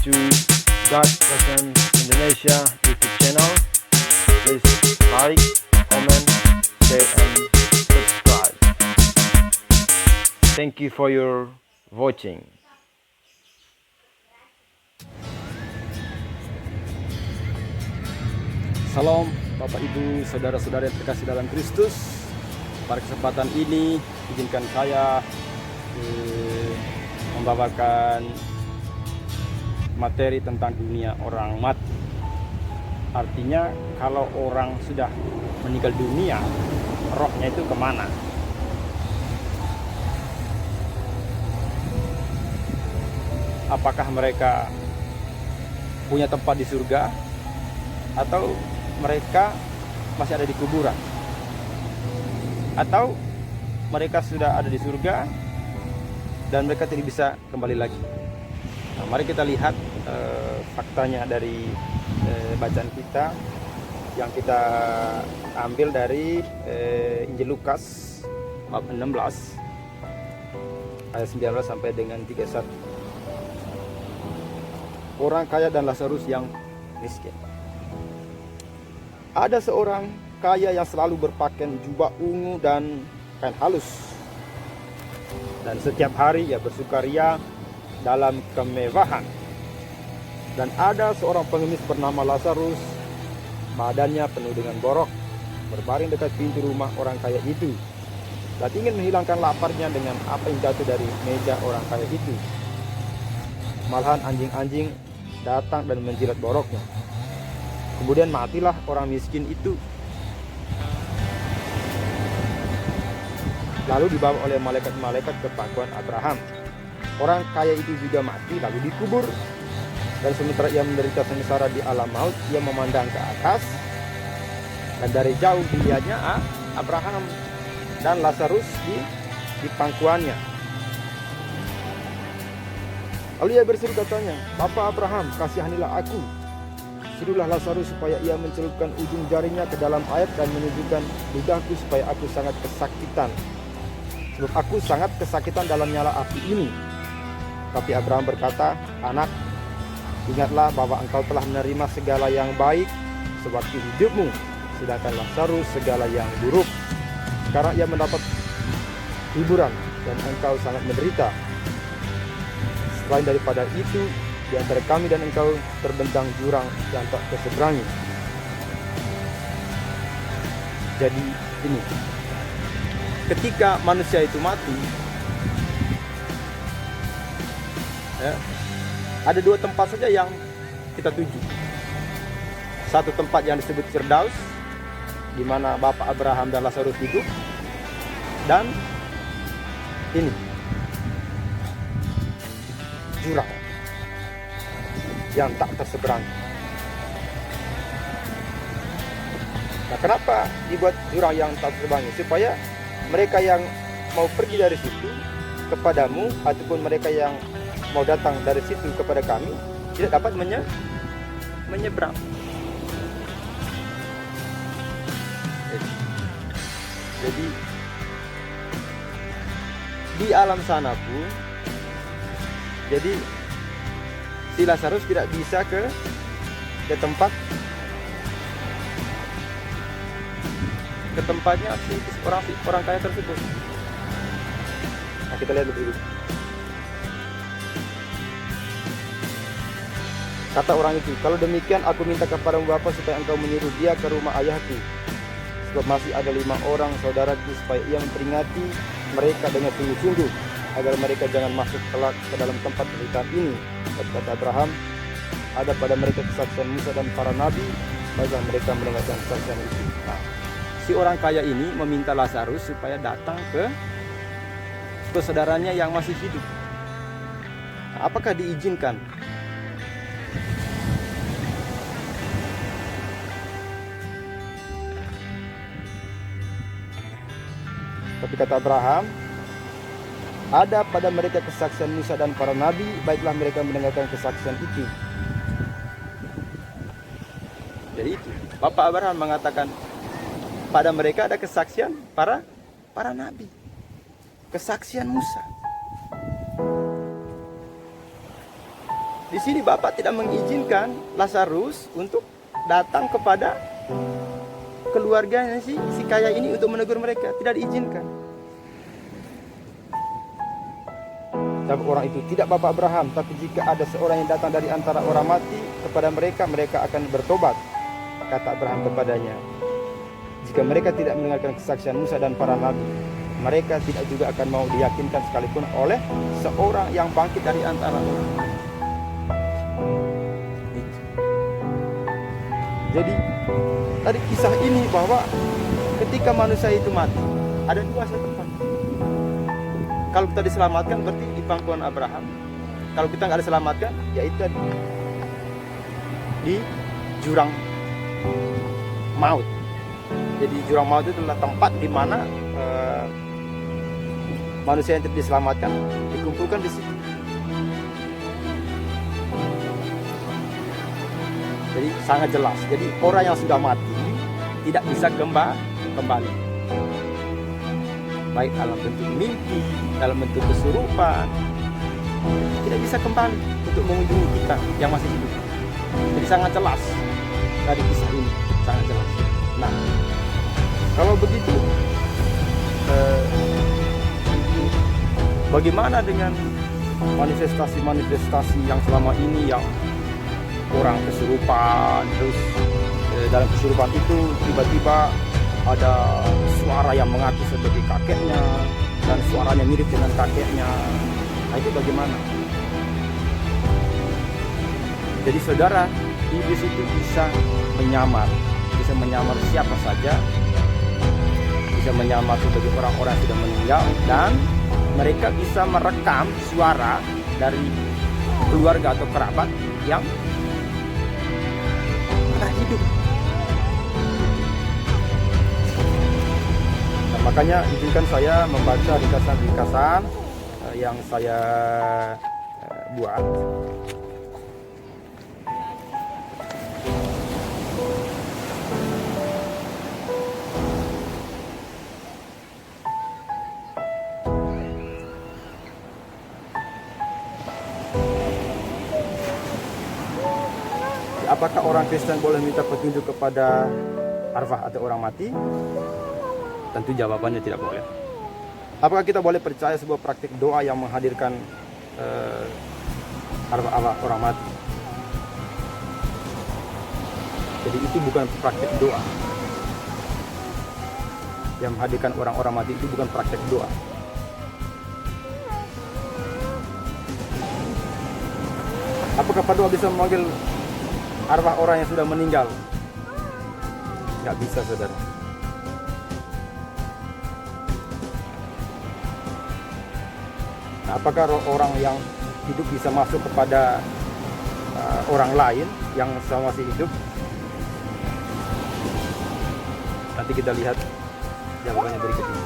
to God Present Indonesia YouTube channel. Please like, comment, share, and subscribe. Thank you for your watching. Salam Bapak Ibu, saudara-saudara yang terkasih dalam Kristus. Pada kesempatan ini izinkan saya membawakan materi tentang dunia orang mati. Artinya kalau orang sudah meninggal dunia, rohnya itu kemana? Apakah mereka punya tempat di surga atau mereka masih ada di kuburan, atau mereka sudah ada di surga dan mereka tidak bisa kembali lagi? Nah, mari kita lihat faktanya dari bacaan kita yang kita ambil dari Injil Lukas bab 16 ayat 19 sampai dengan 31. Orang kaya dan Lazarus yang miskin. Ada seorang kaya yang selalu berpakaian jubah ungu dan kain halus, dan setiap hari ia bersukaria dalam kemewahan. Dan ada seorang pengemis bernama Lazarus, badannya penuh dengan borok, berbaring dekat pintu rumah orang kaya itu, dan ingin menghilangkan laparnya dengan apa yang jatuh dari meja orang kaya itu. Malahan anjing-anjing datang dan menjilat boroknya. Kemudian matilah orang miskin itu. Lalu dibawa oleh malaikat-malaikat ke pangkuan Abraham. Orang kaya itu juga mati lalu dikubur. Dan sementara ia menderita sengsara di alam maut, ia memandang ke atas, dan dari jauh dilihatnya Abraham dan Lazarus di pangkuannya. Lalu ia berseru katanya, "Bapa Abraham, kasihanilah aku. Suruhlah Lazarus supaya ia mencelupkan ujung jarinya ke dalam air dan menunjukkan ludahku supaya aku sangat kesakitan. Sebab aku sangat kesakitan dalam nyala api ini." Tapi Abraham berkata, "Anak, ingatlah bahwa engkau telah menerima segala yang baik sewaktu hidupmu, sedangkan Lazarus segala yang buruk. Sekarang ia mendapat hiburan dan engkau sangat menderita. Selain daripada itu, di antara kami dan engkau terbentang jurang yang tak terseberangi." Jadi ini, ketika manusia itu mati, ada dua tempat saja yang kita tuju. Satu tempat yang disebut Firdaus, di mana Bapak Abraham dan Lazarus hidup, dan ini jurang yang tak terseberangi. Nah, kenapa dibuat jurang yang tak terseberangi? Supaya mereka yang mau pergi dari situ kepadamu, ataupun mereka yang mau datang dari situ kepada kami, tidak dapat menyeberang. Jadi di alam sana pun, jadi si Lazarus tidak bisa ke tempatnya si orang kaya tersebut. Nah, kita lihat dulu. Kata orang itu, "Kalau demikian aku minta kepadamu Bapa supaya engkau menyuruh dia ke rumah ayahku, sebab masih ada 5 orang saudaraku, supaya ia memperingati mereka dengan sungguh-sungguh, agar mereka jangan masuk kelak ke dalam tempat penderitaan ini." Kata Abraham, "Ada pada mereka kesaksian Musa dan para nabi, baiklah mereka mendengarkan kesaksian itu." Nah, si orang kaya ini meminta Lazarus supaya datang ke saudaranya yang masih hidup. Nah, apakah diizinkan? Tapi kata Abraham, "Ada pada mereka kesaksian Musa dan para nabi, baiklah mereka mendengarkan kesaksian itu." Jadi itu, Bapak Abraham mengatakan pada mereka ada kesaksian para nabi, kesaksian Musa. Di sini Bapak tidak mengizinkan Lazarus untuk datang kepada keluarganya si kaya ini untuk menegur mereka, tidak diizinkan. Jawab orang itu, tidak Bapak Abraham, tapi jika ada seorang yang datang dari antara orang mati kepada mereka, mereka akan bertobat. Kata Abraham kepadanya, jika mereka tidak mendengarkan kesaksian Musa dan para nabi, mereka tidak juga akan mau diyakinkan sekalipun oleh seorang yang bangkit dari antara orang. Jadi tadi kisah ini bahwa ketika manusia itu mati, ada dua tempat. Kalau kita diselamatkan berarti di pangkuan Abraham. Kalau kita nggak diselamatkan, yaitu di jurang maut. Jadi jurang maut itu adalah tempat di mana manusia yang tidak diselamatkan dikumpulkan di situ. Jadi sangat jelas. Jadi orang yang sudah mati tidak bisa kembali. Baik dalam bentuk mimpi, dalam bentuk kesurupan, tidak bisa kembali untuk mengunjungi kita yang masih hidup. Jadi sangat jelas dari kisah ini, sangat jelas. Nah, kalau begitu, bagaimana dengan manifestasi-manifestasi yang selama ini yang orang kesurupan, terus dalam kesurupan itu tiba-tiba ada suara yang mengaku sebagai kakeknya dan suaranya mirip dengan kakeknya. Nah, itu bagaimana? Jadi saudara, iblis itu bisa menyamar siapa saja, bisa menyamar sebagai orang-orang yang sudah meninggal, dan mereka bisa merekam suara dari keluarga atau kerabat yang hidup. Nah, makanya izinkan saya membaca ringkasan-ringkasan yang saya buat. Apakah orang Kristen boleh minta petunjuk kepada arwah atau orang mati? Tentu jawabannya tidak boleh. Apakah kita boleh percaya sebuah praktik doa yang menghadirkan arwah orang mati? Jadi itu bukan praktik doa. Yang menghadirkan orang-orang mati itu bukan praktik doa. Apakah doa bisa memanggil arwah orang yang sudah meninggal? Nggak bisa, saudara. Nah, apakah roh orang yang hidup bisa masuk kepada orang lain yang masih hidup? Nanti kita lihat jawabannya berikut ini.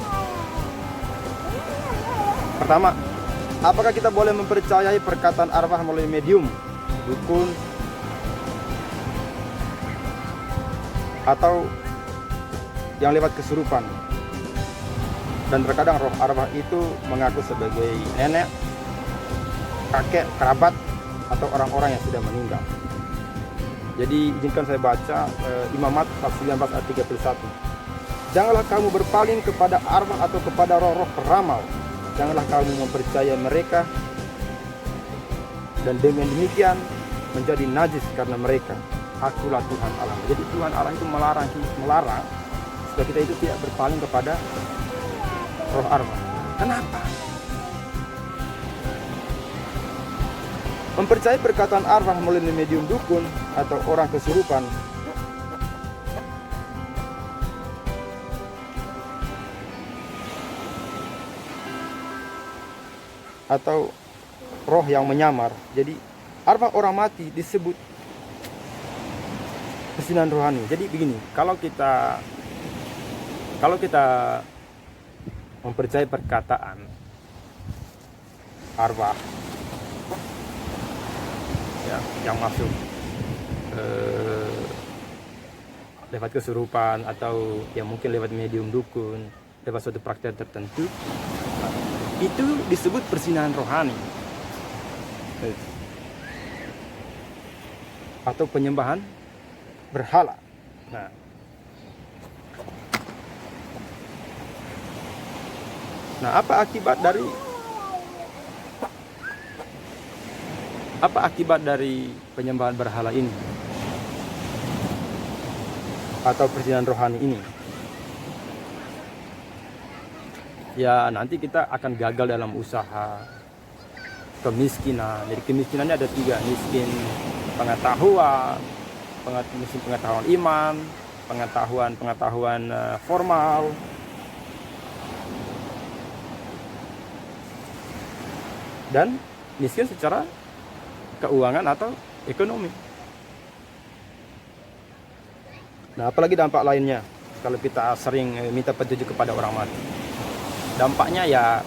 Pertama, apakah kita boleh mempercayai perkataan arwah melalui medium, dukun, atau yang lewat kesurupan? Dan terkadang roh arwah itu mengaku sebagai nenek, kakek, kerabat, atau orang-orang yang sudah meninggal. Jadi izinkan saya baca Imamat 19 ayat 31. Janganlah kamu berpaling kepada arwah atau kepada roh-roh peramal. Janganlah kamu mempercayai mereka, dan dengan demikian menjadi najis karena mereka. Akulah Tuhan Allah. Jadi Tuhan Allah itu melarang supaya kita itu tidak berpaling kepada roh arwah. Kenapa? Mempercayai perkataan arwah melalui medium dukun atau orang kesurupan atau roh yang menyamar. Jadi arwah orang mati disebut persinan rohani. Jadi begini, kalau kita mempercayai perkataan arwah ya, yang masuk lewat kesurupan atau yang mungkin lewat medium dukun, lewat suatu praktek tertentu, itu disebut persinahan rohani. atau penyembahan berhala. Nah, apa akibat dari penyembahan berhala ini atau perzinahan rohani ini? Ya, nanti kita akan gagal dalam usaha. Kemiskinan. Jadi kemiskinannya ada 3, miskin pengetahuan, miskin pengetahuan iman, pengetahuan formal. Dan miskin secara keuangan atau ekonomi. Nah, apalagi dampak lainnya kalau kita sering minta petunjuk kepada orang mati. Dampaknya ya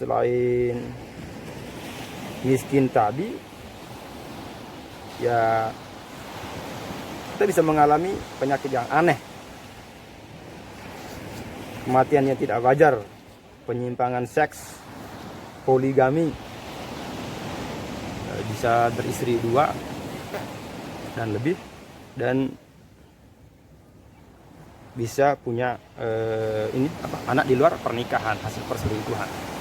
selain miskin tadi, ya kita bisa mengalami penyakit yang aneh, kematian yang tidak wajar, penyimpangan seks, poligami, bisa beristri 2 dan lebih, dan bisa punya anak di luar pernikahan hasil perselingkuhan.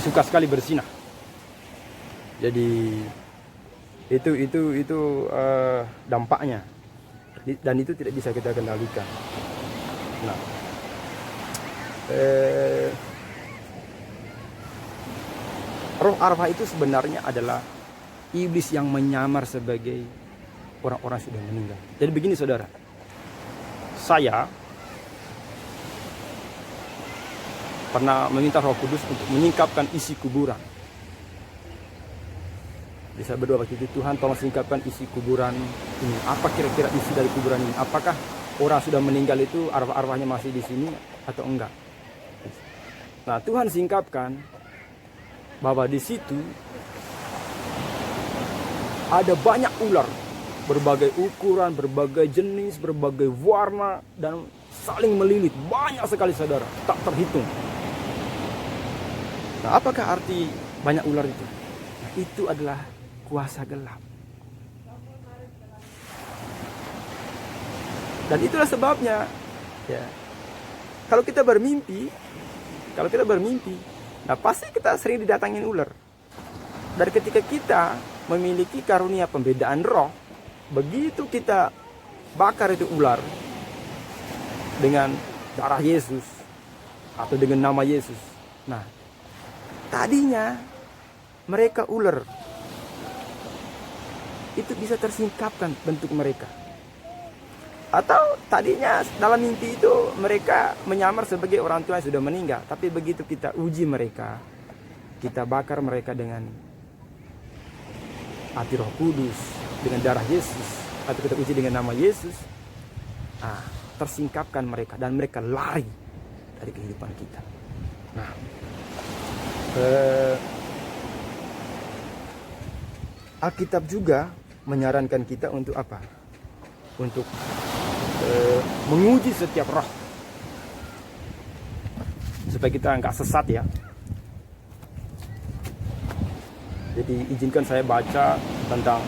Suka sekali berzinah. Jadi itu dampaknya, dan itu tidak bisa kita kendalikan. Nah, roh arwah itu sebenarnya adalah iblis yang menyamar sebagai orang-orang sudah meninggal. Jadi begini saudara, saya pernah meminta Roh Kudus untuk menyingkapkan isi kuburan. Bisa berdoa waktu itu, Tuhan tolong singkapkan isi kuburan ini. Apa kira-kira isi dari kuburan ini? Apakah orang sudah meninggal itu arwah-arwahnya masih di sini atau enggak? Nah, Tuhan singkapkan bahwa di situ ada banyak ular, berbagai ukuran, berbagai jenis, berbagai warna, dan saling melilit. Banyak sekali saudara, tak terhitung. Nah, apakah arti banyak ular itu? Nah, itu adalah kuasa gelap. Dan itulah sebabnya, ya, kalau kita bermimpi, nah pasti kita sering didatangin ular. Dan ketika kita memiliki karunia pembedaan roh, begitu kita bakar itu ular dengan darah Yesus atau dengan nama Yesus, nah tadinya mereka ular itu bisa tersingkapkan bentuk mereka. Atau tadinya dalam mimpi itu mereka menyamar sebagai orang tua yang sudah meninggal. Tapi begitu kita uji mereka, kita bakar mereka dengan api Roh Kudus, dengan darah Yesus, atau kita uji dengan nama Yesus, tersingkapkan mereka dan mereka lari dari kehidupan kita. Nah, Alkitab juga menyarankan kita untuk apa? Untuk menguji setiap roh supaya kita nggak sesat ya. Jadi izinkan saya baca tentang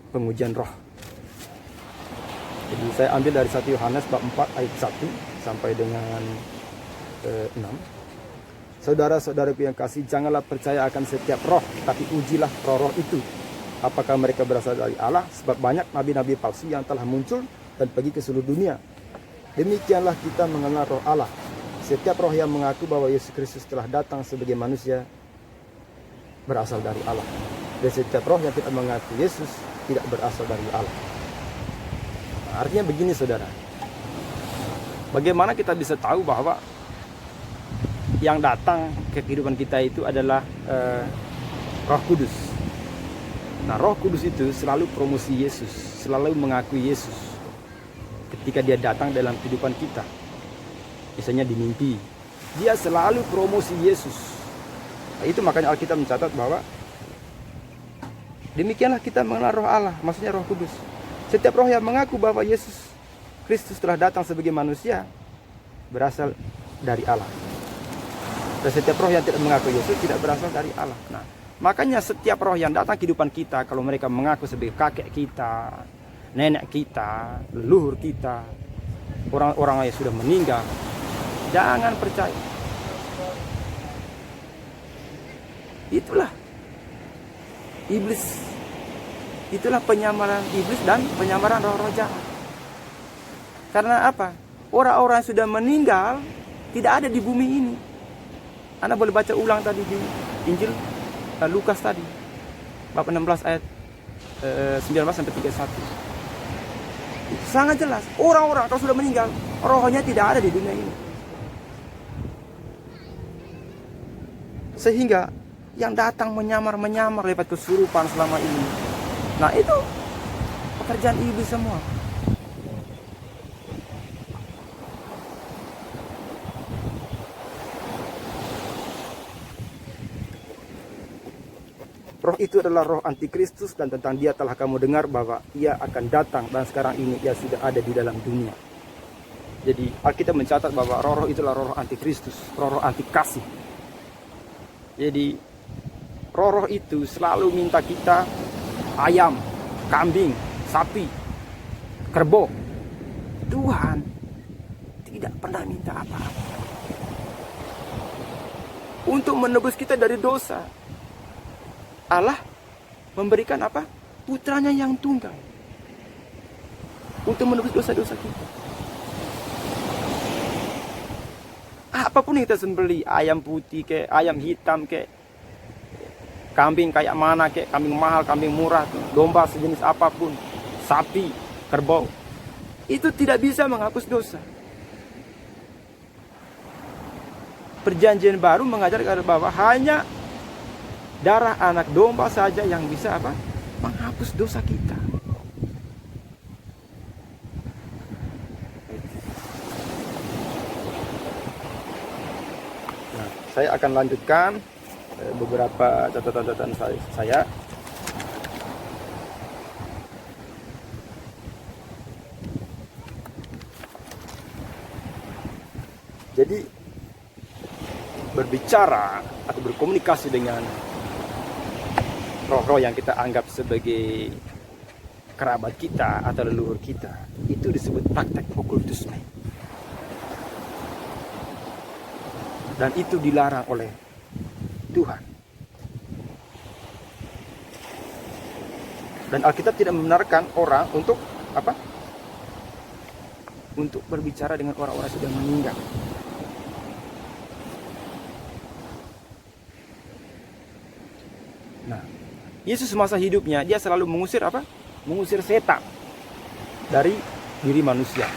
pengujian roh. Jadi saya ambil dari 1 Yohanes bab 4 ayat 1 sampai dengan 6. Saudara-saudaraku yang kasih, janganlah percaya akan setiap roh, tapi ujilah roh-roh itu, apakah mereka berasal dari Allah, sebab banyak nabi-nabi palsu yang telah muncul dan pergi ke seluruh dunia. Demikianlah kita mengenal roh Allah. Setiap roh yang mengaku bahwa Yesus Kristus telah datang sebagai manusia berasal dari Allah. Dan setiap roh yang tidak mengaku Yesus tidak berasal dari Allah. Nah, artinya begini saudara, bagaimana kita bisa tahu bahwa yang datang ke kehidupan kita itu adalah Roh Kudus. Nah, Roh Kudus itu selalu promosi Yesus, selalu mengakui Yesus ketika dia datang dalam kehidupan kita. Misalnya di mimpi, dia selalu promosi Yesus. Nah, itu makanya Alkitab mencatat bahwa demikianlah kita mengenal roh Allah, maksudnya Roh Kudus. Setiap roh yang mengaku bahwa Yesus Kristus telah datang sebagai manusia berasal dari Allah. Dan setiap roh yang tidak mengaku Yesus tidak berasal dari Allah. Nah, makanya setiap roh yang datang kehidupan kita, kalau mereka mengaku sebagai kakek kita, nenek kita, leluhur kita, orang-orang yang sudah meninggal, jangan percaya. Itulah iblis. Itulah penyamaran iblis dan penyamaran roh-roh jahat. Karena apa? Orang-orang yang sudah meninggal tidak ada di bumi ini. Anda boleh baca ulang tadi di Injil Lukas tadi, bab 16 ayat 19 sampai 31. Itu sangat jelas. Orang-orang kalau sudah meninggal, rohnya tidak ada di dunia ini. Sehingga yang datang menyamar lewat kesurupan selama ini. Nah, itu pekerjaan iblis semua. Roh itu adalah roh antikristus, dan tentang dia telah kamu dengar bahwa ia akan datang, dan sekarang ini ia sudah ada di dalam dunia. Jadi Alkitab mencatat bahwa roh-roh itulah roh antikristus, roh-roh anti kasih. Jadi roh-roh itu selalu minta kita ayam, kambing, sapi, kerbau. Tuhan tidak pernah minta apa-apa untuk menebus kita dari dosa. Allah memberikan apa? Putranya yang tunggal untuk menebus dosa-dosa kita. Apapun yang kita sembelih, ayam putih ke, ayam hitam ke, kambing kayak mana ke, kambing mahal, kambing murah, domba sejenis apapun, sapi, kerbau, itu tidak bisa menghapus dosa. Perjanjian baru mengajarkan bahwa hanya darah anak domba saja yang bisa apa? Menghapus dosa kita. Nah, saya akan lanjutkan beberapa catatan-catatan saya. Jadi berbicara atau berkomunikasi dengan roh-roh yang kita anggap sebagai kerabat kita atau leluhur kita, itu disebut praktek okultisme. Dan itu dilarang oleh Tuhan. Dan Alkitab tidak membenarkan orang untuk apa? Untuk berbicara dengan orang-orang yang sudah meninggal. Nah, Yesus semasa hidupnya dia selalu mengusir apa? Mengusir setan dari diri manusia.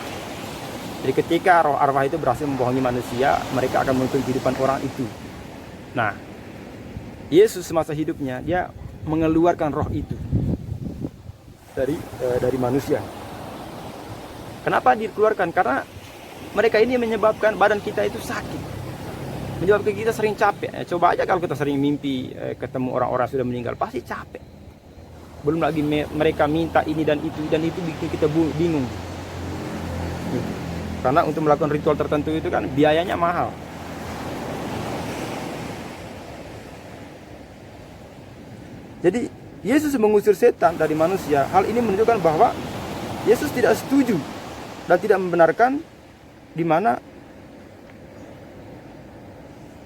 Jadi ketika roh arwah itu berhasil membohongi manusia, mereka akan menuntut kehidupan orang itu. Nah, Yesus semasa hidupnya dia mengeluarkan roh itu dari manusia. Kenapa dikeluarkan? Karena mereka ini menyebabkan badan kita itu sakit. Menyebabkan kita sering capek. Coba aja kalau kita sering mimpi ketemu orang-orang sudah meninggal, pasti capek. Belum lagi mereka minta ini dan itu bikin kita bingung. Karena untuk melakukan ritual tertentu itu kan biayanya mahal. Jadi Yesus mengusir setan dari manusia. Hal ini menunjukkan bahwa Yesus tidak setuju dan tidak membenarkan di mana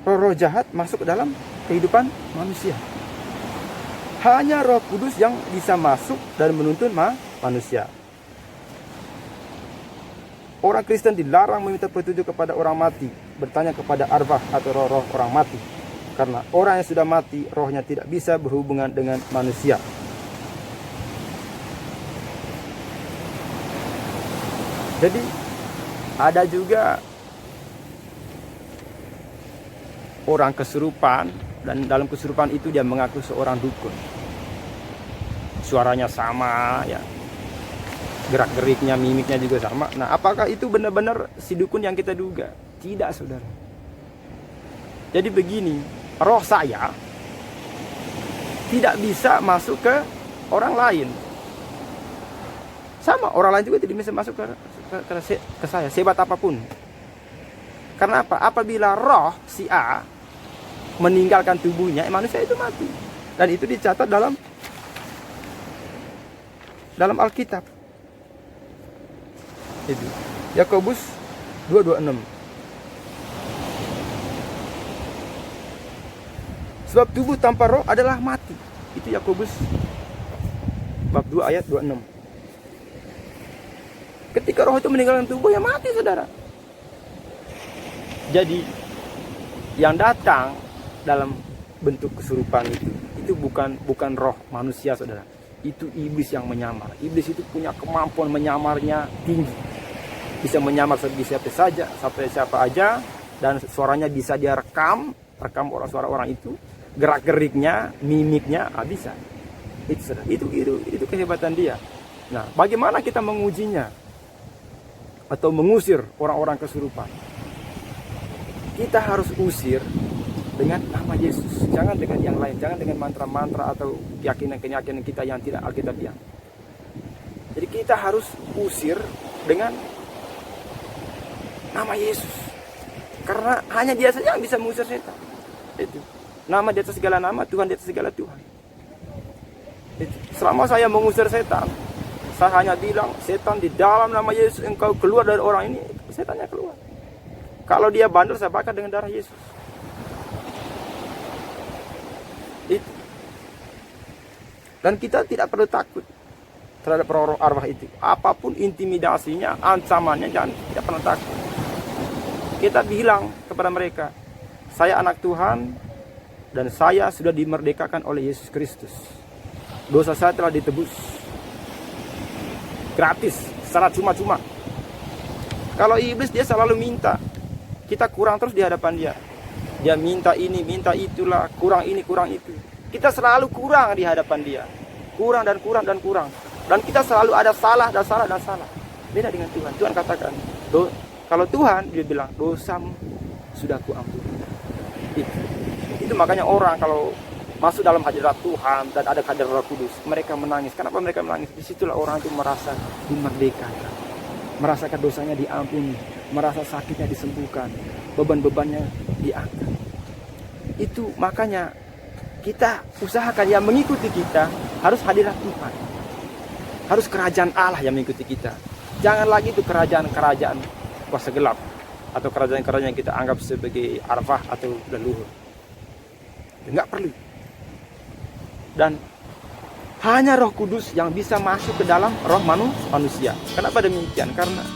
roh-roh jahat masuk ke dalam kehidupan manusia. Hanya Roh Kudus yang bisa masuk dan menuntun manusia. Orang Kristen dilarang meminta petunjuk kepada orang mati, bertanya kepada arwah atau roh-roh orang mati. Karena orang yang sudah mati, rohnya tidak bisa berhubungan dengan manusia. Jadi ada juga orang kesurupan, dan dalam kesurupan itu dia mengaku seorang dukun. Suaranya sama, ya, gerak-geriknya, mimiknya juga sama. Nah, apakah itu benar-benar si dukun yang kita duga? Tidak, saudara. Jadi begini, roh saya tidak bisa masuk ke orang lain. Sama, orang lain juga tidak bisa masuk ke saya, sehebat apapun. Karena apa? Apabila roh si A meninggalkan tubuhnya, manusia itu mati. Dan itu dicatat dalam Alkitab. Itu Yakobus 2:26. Sebab tubuh tanpa roh adalah mati. Itu Yakobus bab 2 ayat 26. Ketika roh itu meninggalkan tubuh, ya mati, saudara. Jadi yang datang dalam bentuk kesurupan itu bukan roh manusia, saudara. Itu iblis yang menyamar. Iblis itu punya kemampuan menyamarnya tinggi. Bisa menyamar siapa saja, sampai siapa aja, dan suaranya bisa dia rekam suara orang itu, gerak-geriknya, mimiknya, bisa. Itu kehebatan dia. Nah, bagaimana kita mengujinya atau mengusir orang-orang kesurupan? Kita harus usir dengan nama Yesus, jangan dengan yang lain, jangan dengan mantra-mantra atau keyakinan-keyakinan kita yang tidak alkitabiah. Jadi kita harus usir dengan nama Yesus, karena hanya Dia saja yang bisa mengusir setan. Itu nama di atas segala nama, Tuhan di atas segala Tuhan. Itu. Selama saya mengusir setan, saya hanya bilang, setan di dalam nama Yesus engkau keluar dari orang ini, setannya keluar. Kalau dia bandel, saya bakar dengan darah Yesus. Itu. Dan kita tidak perlu takut terhadap roh arwah itu. Apapun intimidasinya, ancamannya, tidak pernah takut. Kita bilang kepada mereka, saya anak Tuhan dan saya sudah dimerdekakan oleh Yesus Kristus. Dosa saya telah ditebus gratis, secara cuma-cuma. Kalau iblis, dia selalu minta kita kurang terus di hadapan dia. Dia minta ini, minta itulah, kurang ini, kurang itu. Kita selalu kurang di hadapan dia. Kurang dan kurang dan kurang. Dan kita selalu ada salah dan salah dan salah. Beda dengan Tuhan. Tuhan katakan, kalau Tuhan, dia bilang, dosamu sudah kuampuni. Itu makanya orang kalau masuk dalam hadirat Tuhan dan ada hadirat Roh Kudus, mereka menangis. Kenapa mereka menangis? Disitulah orang itu merasa dimerdekakan, merasakan dosanya diampuni, merasa sakitnya disembuhkan, beban-bebannya diangkat. Itu makanya kita usahakan yang mengikuti kita harus hadirat Tuhan, harus kerajaan Allah yang mengikuti kita. Jangan lagi itu kerajaan-kerajaan kuasa gelap atau kerajaan-kerajaan yang kita anggap sebagai arwah atau leluhur. Enggak perlu. Dan hanya Roh Kudus yang bisa masuk ke dalam roh manusia. Kenapa demikian? Karena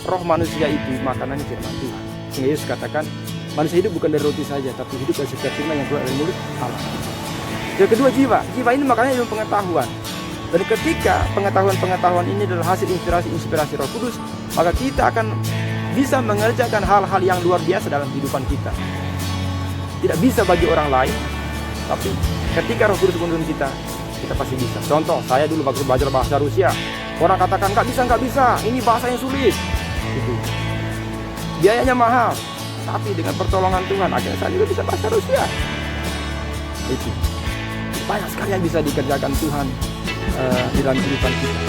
roh manusia itu makanannya firman Tuhan. Sehingga Yesus katakan, manusia hidup bukan dari roti saja, tapi hidup dari setiap firman yang keluar dari mulut Allah. Yang kedua, jiwa. Jiwa ini makanya ilmu pengetahuan. Dan ketika pengetahuan ini adalah hasil inspirasi Roh Kudus, maka kita akan bisa mengerjakan hal-hal yang luar biasa dalam kehidupan kita. Tidak bisa bagi orang lain, tapi ketika Roh Kudus menuntun kita pasti bisa. Contoh, saya dulu waktu belajar bahasa Rusia, orang katakan nggak bisa, ini bahasa yang sulit. Itu biayanya mahal, tapi dengan pertolongan Tuhan akhirnya saya juga bisa bahasa Rusia. Itu banyak sekali yang bisa dikerjakan Tuhan di dalam kehidupan kita.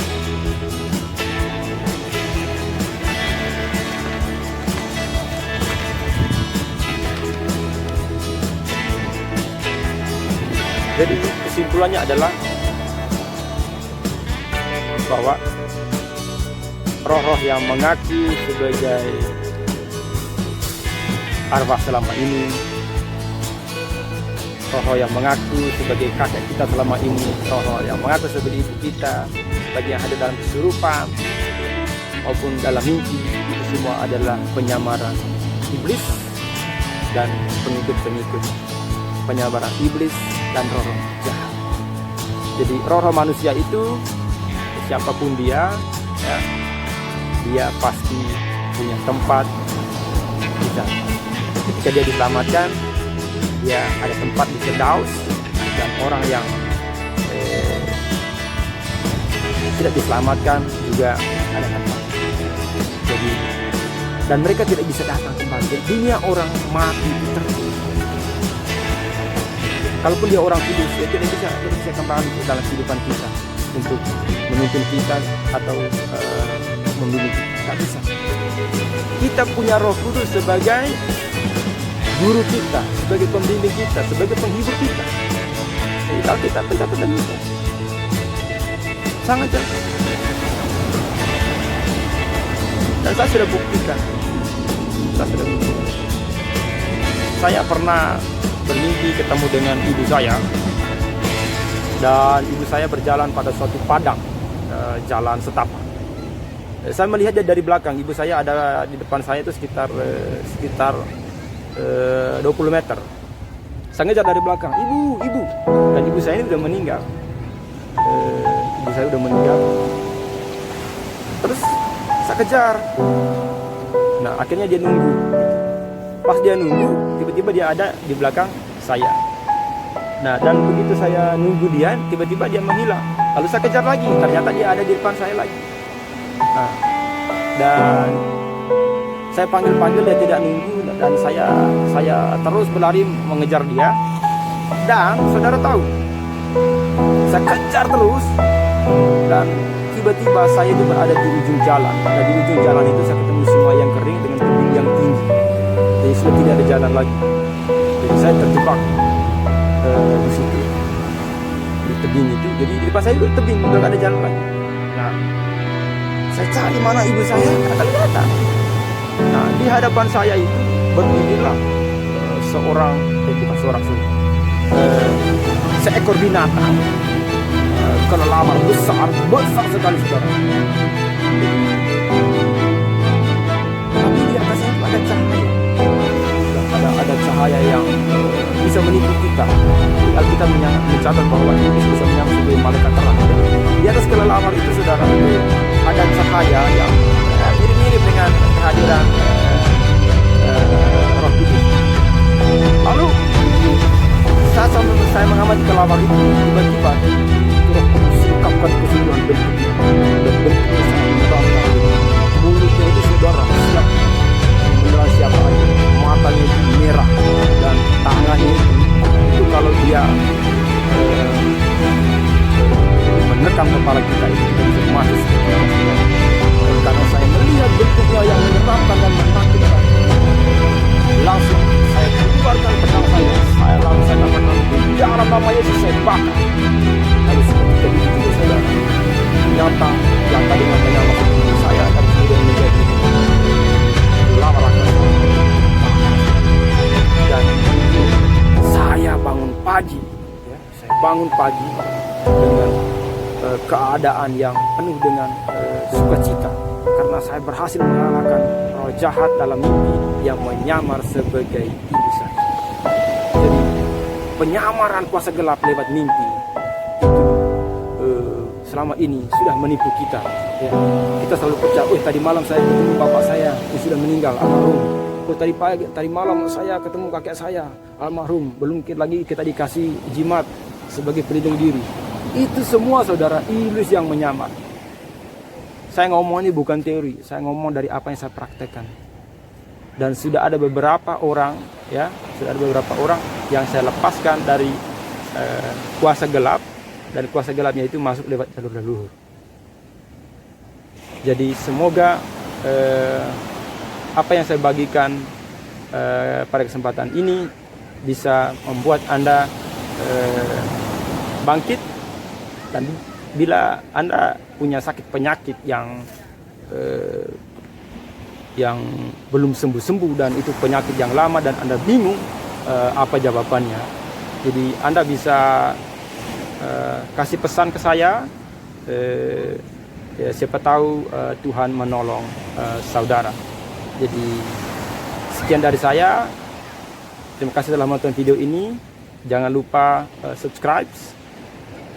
Jadi kesimpulannya adalah bahwa roh-roh yang mengaku sebagai arwah selama ini, roh-roh yang mengaku sebagai kakek kita selama ini, roh-roh yang mengaku sebagai ibu kita, bagi yang ada dalam kesurupan maupun dalam mimpi, itu semua adalah penyamaran iblis dan pengikut-pengikut penyamaran iblis dan roh-roh jahat. Jadi roh-roh manusia itu siapapun dia, ya, dia pasti punya tempat di sana. Ketika dia diselamatkan, dia ada tempat di Firdaus, dan orang yang tidak diselamatkan juga ada tempat. Jadi, dan mereka tidak bisa datang kembali. Jadi, dunia orang mati itu terus. Kalaupun dia orang kudus, dia tidak bisa kembali dalam kehidupan kita untuk memimpin kita atau membunuh kita. Tidak bisa. Kita punya Roh Kudus sebagai guru kita, sebagai pembimbing kita, sebagai penghibur kita. Jadi kalau kita benar-benar itu sangat jelas. Dan saya sudah buktikan. Saya pernah bermimpi ketemu dengan ibu saya, dan ibu saya berjalan pada suatu padang jalan setapak. Saya melihat dia dari belakang. Ibu saya ada di depan saya itu sekitar 20 meter. Saya ngejar dari belakang, ibu. Dan ibu saya ini udah meninggal. Ibu saya udah meninggal. Terus saya kejar. Nah, akhirnya dia nunggu. Pas dia nunggu, tiba-tiba dia ada di belakang saya. Nah, dan begitu saya nunggu dia, tiba-tiba dia menghilang. Lalu saya kejar lagi, ternyata dia ada di depan saya lagi. Nah, dan saya panggil dia tidak nunggu, dan saya terus berlari mengejar dia. Dan saudara tahu, saya kejar terus, dan tiba-tiba saya itu berada di ujung jalan. Nah, di ujung jalan itu saya ketemu sungai yang kering dengan tebing yang tinggi. Jadi sudah tidak ada jalan lagi. Jadi saya terjebak di situ, di tebing itu. Jadi di depan saya itu tebing, udah gak ada jalan lagi. Nah, saya cari mana ibu saya, gak kelihatan. Nah, di hadapan saya itu berdirilah seekor binatang kelelawar besar sekali, saudara. Tapi di atasnya itu ada cahaya. Ada cahaya yang bisa menipu kita. Alkitab mencatat bahwa iblis bisa menyamar sebagai malaikat terang. Di atas kelelawar itu, saudara, ada cahaya yang mirip-mirip dengan kehadiran Roh Kudus. Lalu saat saya mengamati kelelawar itu, tiba-tiba Roh Kudus singkapkan keseluruhan bentuknya, dan bentuknya sangat menyeramkan. Mulutnya itu, saudara, siap menyerang siapa aja. Matanya itu merah, dan tangannya itu kalau dia menekan kepala kita itu kita bisa mati. Karena saya melihat bentuknya yang menyeramkan dan menakutkan, langsung saya keluarkan pedang saya langsung katakan, di dalam nama Yesus saya bakar. Lalu seketika itu, saudara, ternyata yang tadi namanya masuk saya dan kemudian menjadi lava raksasa. Dan saya bangun pagi, dengan keadaan yang penuh dengan sukacita, karena saya berhasil mengalahkan roh jahat dalam mimpi yang menyamar sebagai ibu saya. Jadi penyamaran kuasa gelap lewat mimpi itu selama ini sudah menipu kita. Ya. Kita selalu percaya, tadi malam saya ketemu bapak saya yang sudah meninggal, almarhum. Tadi malam saya ketemu kakek saya, almarhum. Belum lagi kita dikasih jimat sebagai pelindung diri. Itu semua, saudara, iblis yang menyamar. Saya ngomong ini bukan teori, saya ngomong dari apa yang saya praktekkan. Dan sudah ada beberapa orang, yang saya lepaskan dari kuasa gelap, dan kuasa gelapnya itu masuk lewat jalur leluhur. Jadi semoga apa yang saya bagikan pada kesempatan ini bisa membuat Anda bangkit. Dan bila Anda punya sakit penyakit yang belum sembuh-sembuh, dan itu penyakit yang lama dan Anda bingung apa jawabannya, jadi Anda bisa kasih pesan ke saya. Siapa tahu Tuhan menolong saudara. Jadi sekian dari saya. Terima kasih telah menonton video ini. Jangan lupa subscribe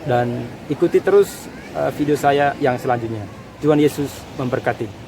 dan ikuti terus video saya yang selanjutnya. Tuhan Yesus memberkati.